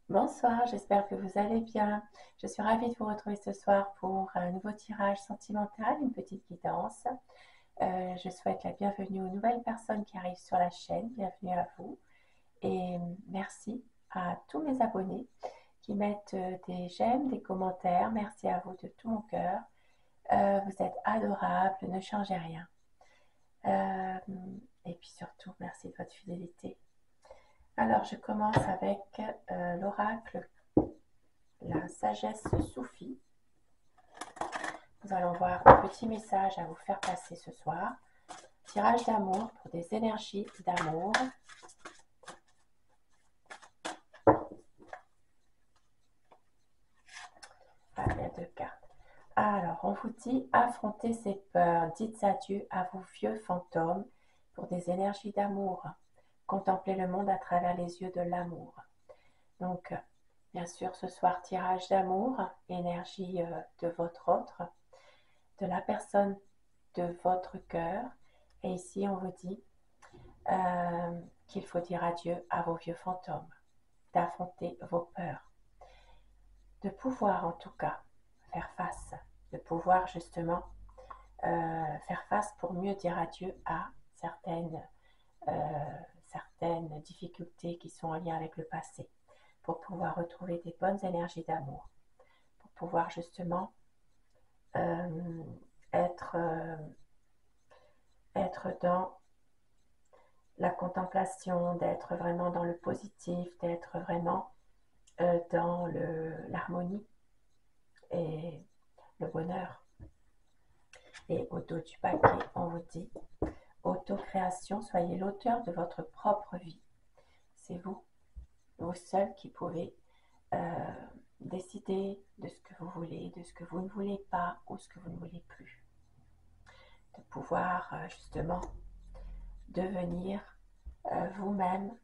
Bonsoir, j'espère que vous allez bien. Je suis ravie de vous retrouver ce soir pour un nouveau tirage sentimental, une petite guidance. Je souhaite la bienvenue aux nouvelles personnes qui arrivent sur la chaîne. Bienvenue à vous et merci à tous mes abonnés qui mettent des j'aime, des commentaires. Merci à vous de tout mon cœur. Vous êtes adorables, ne changez rien. Et puis surtout, merci de votre fidélité. Alors, je commence avec l'oracle, la sagesse soufie. Nous allons voir un petit message à vous faire passer ce soir. Tirage d'amour pour des énergies d'amour. Ah, il y a deux cartes. Alors, on vous dit affrontez ces peurs, dites adieu à vos vieux fantômes pour des énergies d'amour. Contemplez le monde à travers les yeux de l'amour. Donc, bien sûr, ce soir, tirage d'amour, énergie de votre autre, de la personne de votre cœur. Et ici, on vous dit qu'il faut dire adieu à vos vieux fantômes, d'affronter vos peurs, de pouvoir en tout cas faire face, de pouvoir justement faire face pour mieux dire adieu à certaines difficultés qui sont en lien avec le passé, pour pouvoir retrouver des bonnes énergies d'amour, pour pouvoir justement être dans la contemplation, d'être vraiment dans le positif, d'être vraiment dans l'harmonie et le bonheur. Et au dos du paquet, on vous dit autocréation, soyez l'auteur de votre propre vie. C'est vous seul qui pouvez décider de ce que vous voulez, de ce que vous ne voulez pas ou ce que vous ne voulez plus. De pouvoir justement devenir vous-même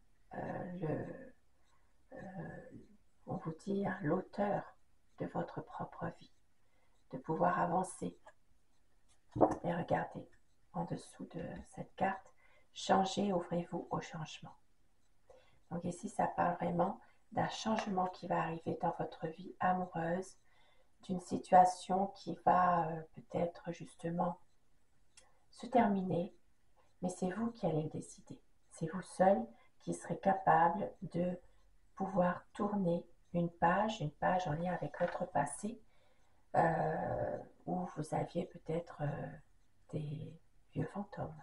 on vous dit l'auteur de votre propre vie, de pouvoir avancer. Et regardez en dessous de cette carte, changez, ouvrez-vous au changement. Donc ici, ça parle vraiment d'un changement qui va arriver dans votre vie amoureuse, d'une situation qui va peut-être justement se terminer, mais c'est vous qui allez le décider. C'est vous seul qui serez capable de pouvoir tourner une page en lien avec votre passé, où vous aviez peut-être des vieux fantômes.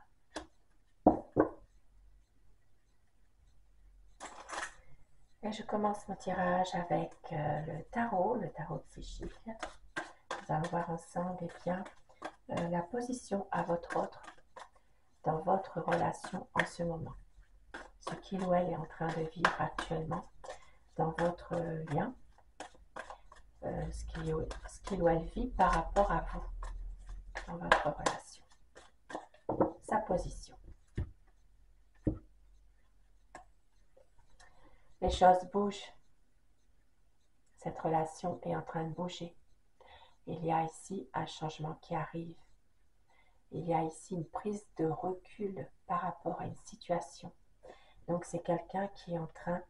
Et je commence mon tirage avec le tarot psychique. Nous allons voir ensemble bien, la position à votre autre dans votre relation en ce moment. Ce qu'il ou elle est en train de vivre actuellement dans votre lien, ce qu'il ou elle vit par rapport à vous dans votre relation. Sa position. Les choses bougent. Cette relation est en train de bouger. Il y a ici un changement qui arrive. Il y a ici une prise de recul par rapport à une situation. Donc c'est quelqu'un qui est en train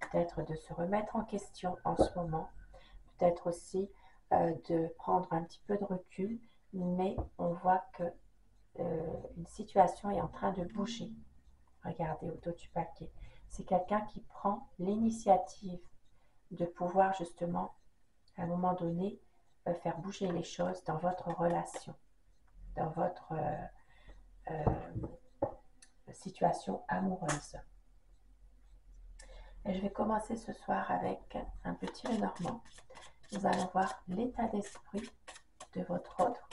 peut-être de se remettre en question en ce moment, peut-être aussi de prendre un petit peu de recul, mais on voit que une situation est en train de bouger. Regardez au dos du paquet. C'est quelqu'un qui prend l'initiative de pouvoir justement, à un moment donné, faire bouger les choses dans votre relation, dans votre situation amoureuse. Et je vais commencer ce soir avec un petit Lenormand. Nous allons voir l'état d'esprit de votre autre.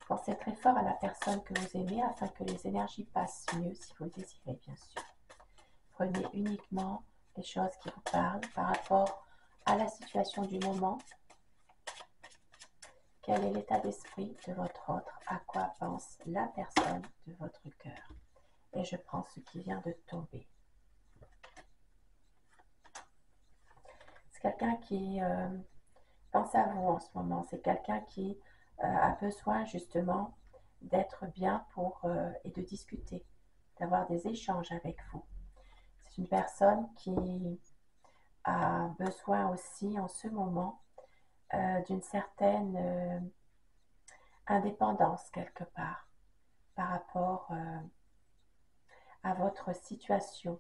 Pensez très fort à la personne que vous aimez afin que les énergies passent mieux si vous le désirez, bien sûr. Prenez uniquement les choses qui vous parlent par rapport à la situation du moment. Quel est l'état d'esprit de votre autre? À quoi pense la personne de votre cœur? Et je prends ce qui vient de tomber. C'est quelqu'un qui pense à vous en ce moment. C'est quelqu'un qui a besoin justement d'être bien et de discuter, d'avoir des échanges avec vous. C'est une personne qui a besoin aussi en ce moment d'une certaine indépendance quelque part par rapport à votre situation.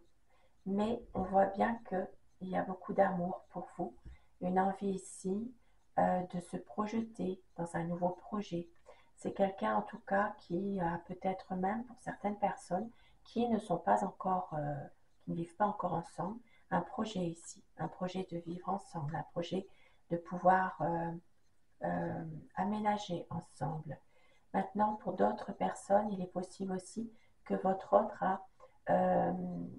Mais on voit bien qu'il y a beaucoup d'amour pour vous, une envie ici de se projeter dans un nouveau projet. C'est quelqu'un en tout cas qui a peut-être même pour certaines personnes qui ne sont pas encore, qui ne vivent pas encore ensemble, un projet ici, un projet de vivre ensemble, un projet de pouvoir aménager ensemble. Maintenant, pour d'autres personnes, il est possible aussi que votre autre a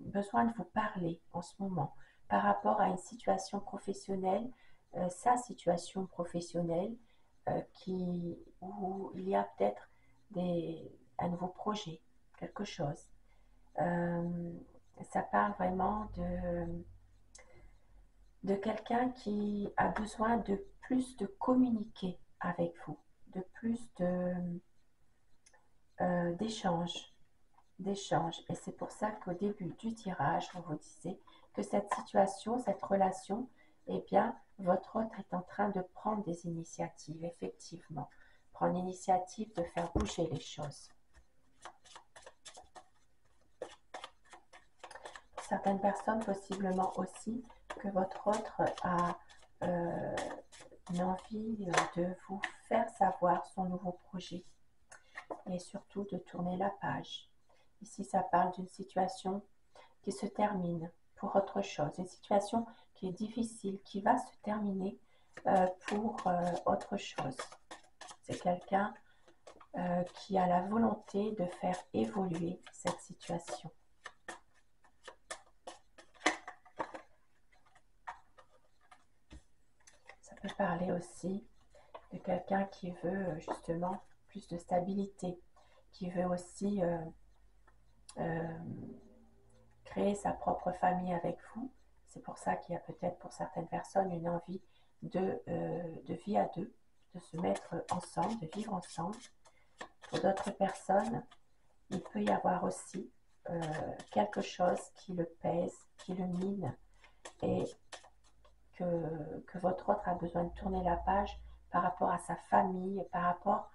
besoin de vous parler en ce moment par rapport à une situation professionnelle, sa situation professionnelle, où il y a peut-être un nouveau projet, quelque chose. Ça parle vraiment de quelqu'un qui a besoin de plus de communiquer avec vous, de plus d'échanges, d'échanges. Et c'est pour ça qu'au début du tirage, on vous disait que cette situation, cette relation, eh bien, votre autre est en train de prendre des initiatives, effectivement. Prendre l'initiative de faire bouger les choses. Pour certaines personnes, possiblement aussi, que votre autre a une envie de vous faire savoir son nouveau projet et surtout de tourner la page. Ici, ça parle d'une situation qui se termine pour autre chose, une situation qui est difficile, qui va se terminer pour autre chose. C'est quelqu'un qui a la volonté de faire évoluer cette situation. Ça peut parler aussi de quelqu'un qui veut justement plus de stabilité, qui veut aussi créer sa propre famille avec vous. C'est pour ça qu'il y a peut-être pour certaines personnes une envie de vie à deux, de se mettre ensemble, de vivre ensemble. Pour d'autres personnes, il peut y avoir aussi quelque chose qui le pèse, qui le mine et que votre autre a besoin de tourner la page par rapport à sa famille, par rapport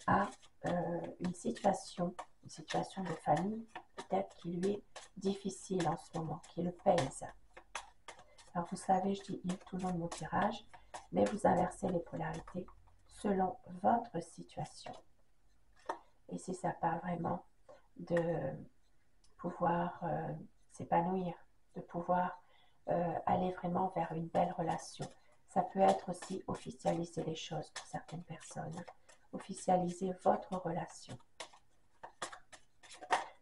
à une situation de famille peut-être qui lui est difficile en ce moment, qui le pèse. Alors vous savez, je dis il tout le long de mon tirage, mais vous inversez les polarités selon votre situation. Ici, ça parle vraiment de pouvoir s'épanouir, de pouvoir aller vraiment vers une belle relation. Ça peut être aussi officialiser les choses pour certaines personnes, officialiser votre relation.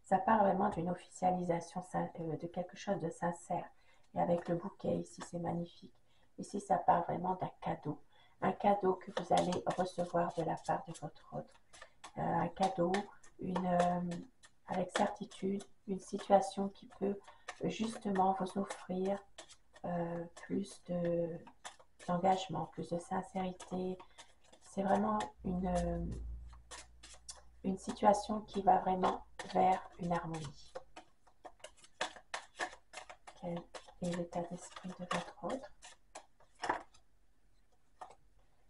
Ça parle vraiment d'une officialisation de quelque chose de sincère. Et avec le bouquet ici, c'est magnifique. Ici, ça parle vraiment d'un cadeau. Un cadeau que vous allez recevoir de la part de votre autre. Un cadeau, avec certitude, une situation qui peut justement vous offrir plus d'engagement, plus de sincérité. C'est vraiment une situation qui va vraiment vers une harmonie. Quel est l'état d'esprit de votre autre?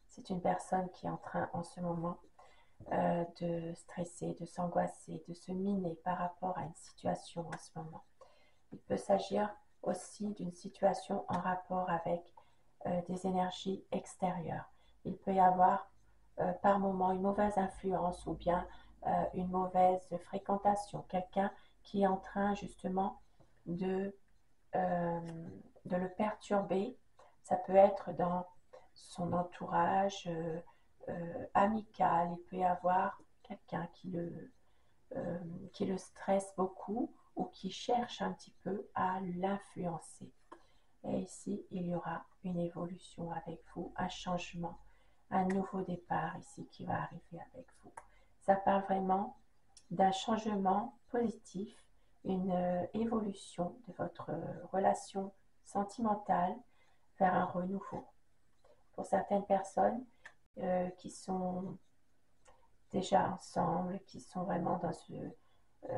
C'est une personne qui est en train en ce moment de stresser, de s'angoisser, de se miner par rapport à une situation en ce moment. Il peut s'agir aussi d'une situation en rapport avec des énergies extérieures. Il peut y avoir par moment une mauvaise influence ou bien une mauvaise fréquentation, quelqu'un qui est en train justement de le perturber. Ça peut être dans son entourage amical, il peut y avoir quelqu'un qui le stresse beaucoup ou qui cherche un petit peu à l'influencer. Et ici, il y aura une évolution avec vous, un changement, un nouveau départ ici qui va arriver avec vous. Ça parle vraiment d'un changement positif, une évolution de votre relation sentimentale vers un renouveau. Pour certaines personnes qui sont déjà ensemble, qui sont vraiment dans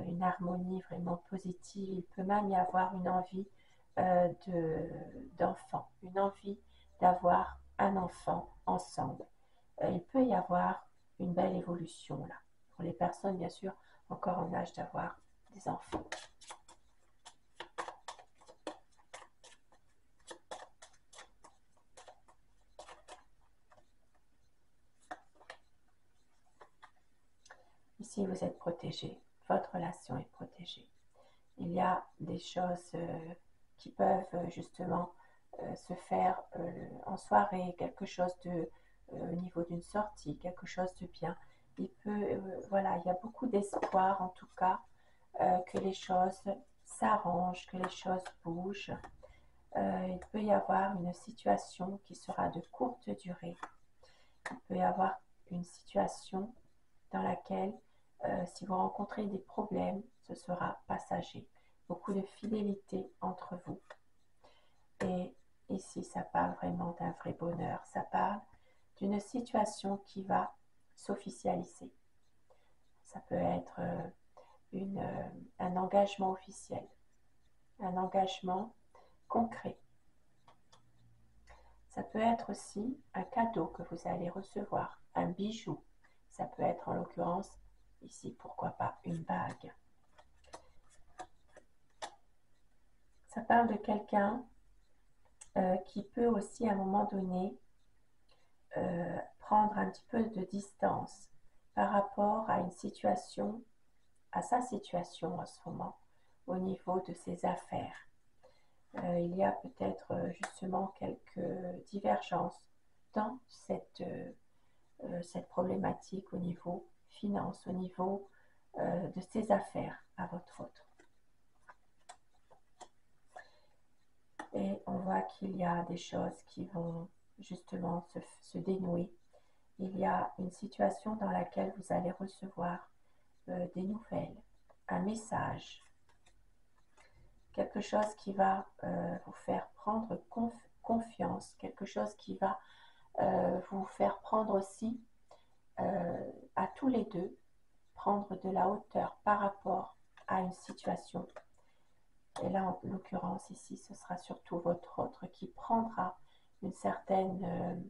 une harmonie vraiment positive, il peut même y avoir une envie d'enfant, une envie d'avoir un enfant ensemble. Il peut y avoir une belle évolution là, pour les personnes bien sûr encore en âge d'avoir des enfants. Ici, vous êtes protégé, votre relation est protégée. Il y a des choses qui peuvent justement se faire en soirée, quelque chose de au niveau d'une sortie, quelque chose de bien. Il peut, voilà, il y a beaucoup d'espoir en tout cas que les choses s'arrangent, que les choses bougent. Il peut y avoir une situation qui sera de courte durée. Il peut y avoir une situation dans laquelle, si vous rencontrez des problèmes, ce sera passager. Beaucoup de fidélité entre vous. Et ici, ça parle vraiment d'un vrai bonheur. Ça parle d'une situation qui va s'officialiser. Ça peut être un engagement officiel, un engagement concret. Ça peut être aussi un cadeau que vous allez recevoir, un bijou. Ça peut être en l'occurrence, ici, pourquoi pas, une bague. Ça parle de quelqu'un qui peut aussi à un moment donné prendre un petit peu de distance par rapport à une situation, à sa situation en ce moment, au niveau de ses affaires. Il y a peut-être justement quelques divergences dans cette problématique au niveau finance, au niveau de ses affaires à votre autre. Et on voit qu'il y a des choses qui vont justement se dénouer. Il y a une situation dans laquelle vous allez recevoir des nouvelles, un message, quelque chose qui va vous faire prendre confiance, quelque chose qui va vous faire prendre aussi à tous les deux, prendre de la hauteur par rapport à une situation. Et là, en l'occurrence, ici, ce sera surtout votre autre qui prendra une certaine,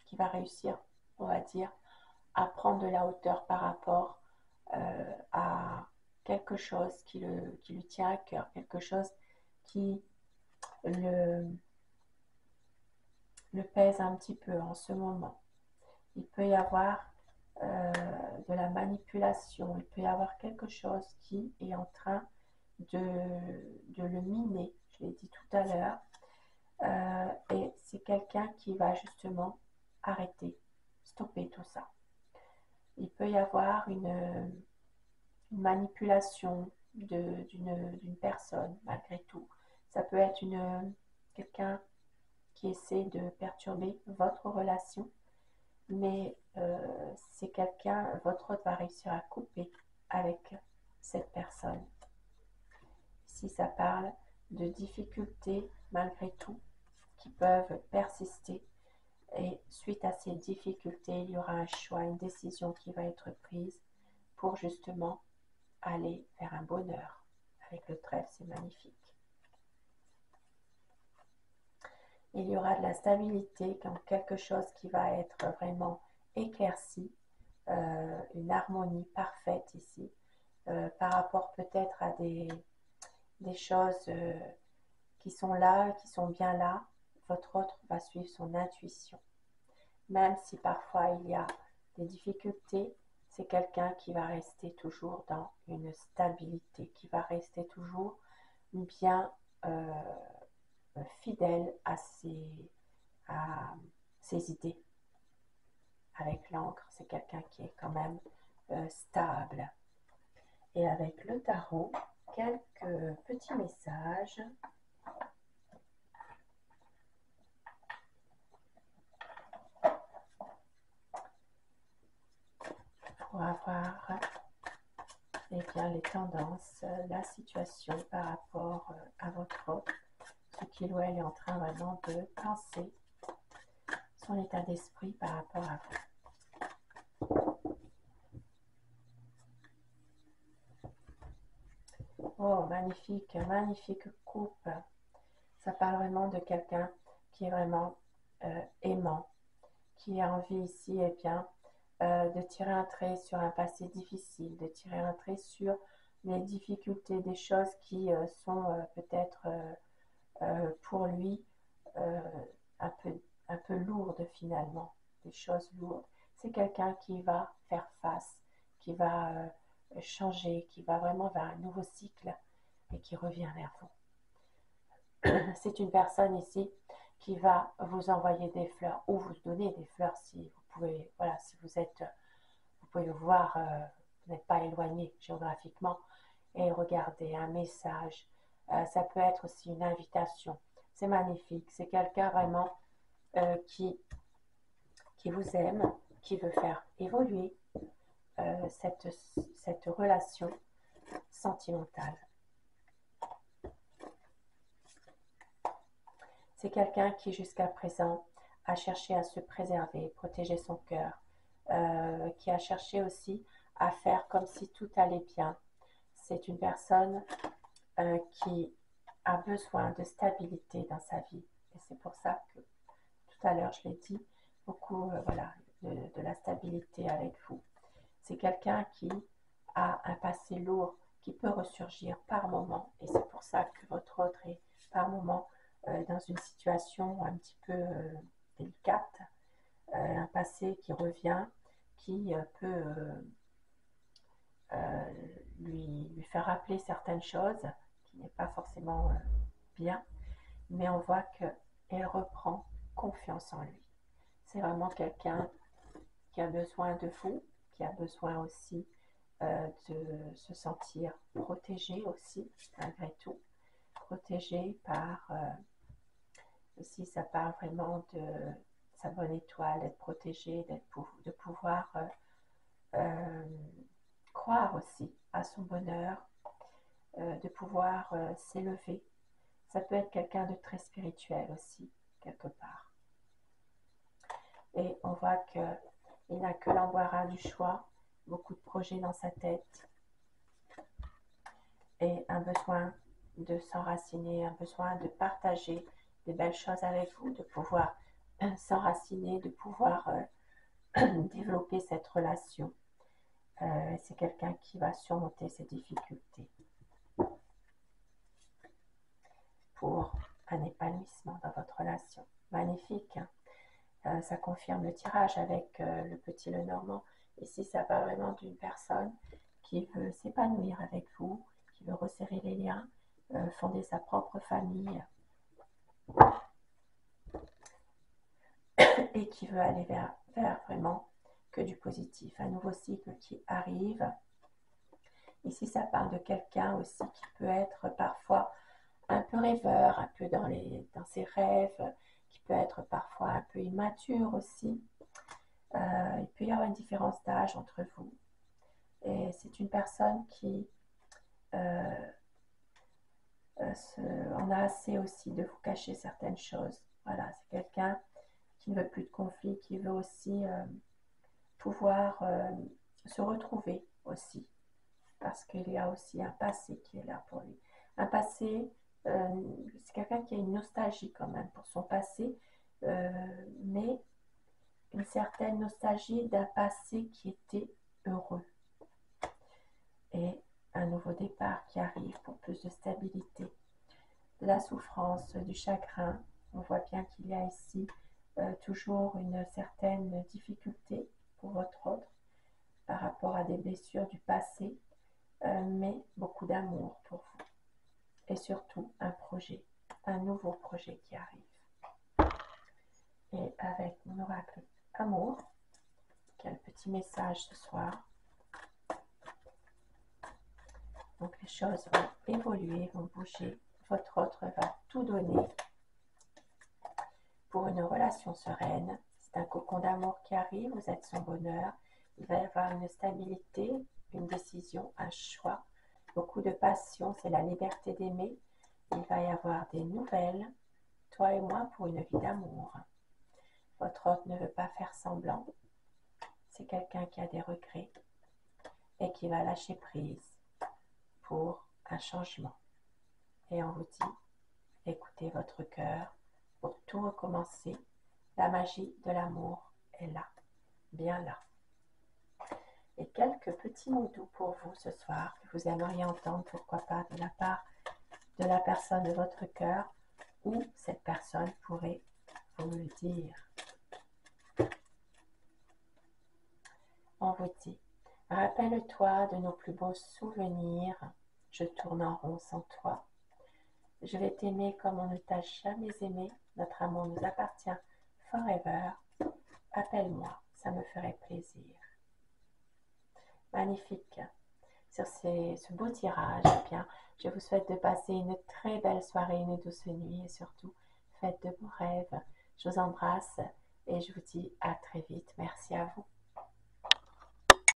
qui va réussir, on va dire, à prendre de la hauteur par rapport à quelque chose qui lui tient à cœur, quelque chose qui le pèse un petit peu en ce moment. Il peut y avoir de la manipulation, il peut y avoir quelque chose qui est en train de le miner, je l'ai dit tout à l'heure, et c'est quelqu'un qui va justement arrêter, stopper tout ça. Il peut y avoir une manipulation d'une personne malgré tout. Ça peut être quelqu'un qui essaie de perturber votre relation, mais c'est quelqu'un, votre autre va réussir à couper avec cette personne. Ici, ça parle de difficultés malgré tout qui peuvent persister. Et suite à ces difficultés, il y aura un choix, une décision qui va être prise pour justement aller vers un bonheur. Avec le trèfle, c'est magnifique. Il y aura de la stabilité, quelque chose qui va être vraiment éclairci, une harmonie parfaite ici, par rapport peut-être à des choses qui sont là, qui sont bien là. Votre autre va suivre son intuition. Même si parfois il y a des difficultés, c'est quelqu'un qui va rester toujours dans une stabilité, qui va rester toujours bien fidèle à ses idées. Avec l'encre, c'est quelqu'un qui est quand même stable. Et avec le tarot, quelques petits messages pour avoir les tendances, la situation par rapport à votre autre, ce qu'il ou elle est en train vraiment de penser, son état d'esprit par rapport à vous. Oh, magnifique, magnifique coupe. Ça parle vraiment de quelqu'un qui est vraiment aimant, qui a envie ici, eh bien, de tirer un trait sur un passé difficile, de tirer un trait sur les difficultés, des choses qui sont peut-être pour lui euh, un un peu lourdes finalement, des choses lourdes. C'est quelqu'un qui va faire face, qui va changer, qui va vraiment vers un nouveau cycle et qui revient vers vous. C'est une personne ici qui va vous envoyer des fleurs ou vous donner des fleurs si vous pouvez, voilà, si vous êtes, vous pouvez voir, vous n'êtes pas éloigné géographiquement et regarder un message. Ça peut être aussi une invitation. C'est magnifique. C'est quelqu'un vraiment euh, qui, qui vous aime, qui veut faire évoluer cette relation sentimentale. C'est quelqu'un qui jusqu'à présent a cherché à se préserver, protéger son cœur, qui a cherché aussi à faire comme si tout allait bien. C'est une personne qui a besoin de stabilité dans sa vie. Et c'est pour ça que tout à l'heure, je l'ai dit, beaucoup voilà, de la stabilité avec vous. C'est quelqu'un qui a un passé lourd qui peut ressurgir par moment. Et c'est pour ça que votre autre est par moment dans une situation un petit peu délicate, un passé qui revient, qui peut lui faire rappeler certaines choses qui n'est pas forcément bien, mais on voit qu'elle reprend confiance en lui. C'est vraiment quelqu'un qui a besoin de vous, qui a besoin aussi de se sentir protégé aussi, malgré tout. Protégé par, ici ça parle vraiment de sa bonne étoile, d'être protégé, de pouvoir euh, croire aussi à son bonheur, de pouvoir s'élever. Ça peut être quelqu'un de très spirituel aussi, quelque part. Et on voit qu'il n'a que l'embarras du choix, beaucoup de projets dans sa tête et un besoin de s'enraciner, un besoin de partager des belles choses avec vous, de pouvoir s'enraciner, de pouvoir développer cette relation. C'est quelqu'un qui va surmonter ses difficultés pour un épanouissement dans votre relation. Magnifique, hein. Ça confirme le tirage avec le petit Lenormand. Ici, ça parle vraiment d'une personne qui veut s'épanouir avec vous, qui veut resserrer les liens, fonder sa propre famille et qui veut aller vers vraiment que du positif. Un nouveau cycle qui arrive. Ici, ça parle de quelqu'un aussi qui peut être parfois un peu rêveur, un peu dans ses rêves, qui peut être parfois un peu immature aussi. Il peut y avoir une différence d'âge entre vous. Et c'est une personne qui en a assez aussi de vous cacher certaines choses. Voilà, c'est quelqu'un qui ne veut plus de conflit, qui veut aussi pouvoir se retrouver aussi. Parce qu'il y a aussi un passé qui est là pour lui. Un passé, c'est quelqu'un qui a une nostalgie quand même pour son passé, mais une certaine nostalgie d'un passé qui était heureux. Et un nouveau départ qui arrive pour plus de stabilité. De la souffrance, du chagrin. On voit bien qu'il y a ici toujours une certaine difficulté pour votre autre par rapport à des blessures du passé, mais beaucoup d'amour pour vous. Et surtout un projet, un nouveau projet qui arrive. Et avec mon oracle amour, quel petit message ce soir. Donc les choses vont évoluer, vont bouger. Votre autre va tout donner pour une relation sereine. C'est un cocon d'amour qui arrive, vous êtes son bonheur. Il va y avoir une stabilité, une décision, un choix, beaucoup de passion, c'est la liberté d'aimer. Il va y avoir des nouvelles, toi et moi, pour une vie d'amour. Votre autre ne veut pas faire semblant. C'est quelqu'un qui a des regrets et qui va lâcher prise pour un changement. Et on vous dit, écoutez votre cœur pour tout recommencer. La magie de l'amour est là, bien là. Et quelques petits mots doux pour vous ce soir que vous aimeriez entendre, pourquoi pas de la part de la personne de votre cœur, ou cette personne pourrait vous le dire. On vous dit, rappelle-toi de nos plus beaux souvenirs, je tourne en rond sans toi. Je vais t'aimer comme on ne t'a jamais aimé, notre amour nous appartient forever. Appelle-moi, ça me ferait plaisir. Magnifique. Sur ce beau tirage, eh bien, je vous souhaite de passer une très belle soirée, une douce nuit et surtout, faites de beaux rêves. Je vous embrasse et je vous dis à très vite. Merci à vous.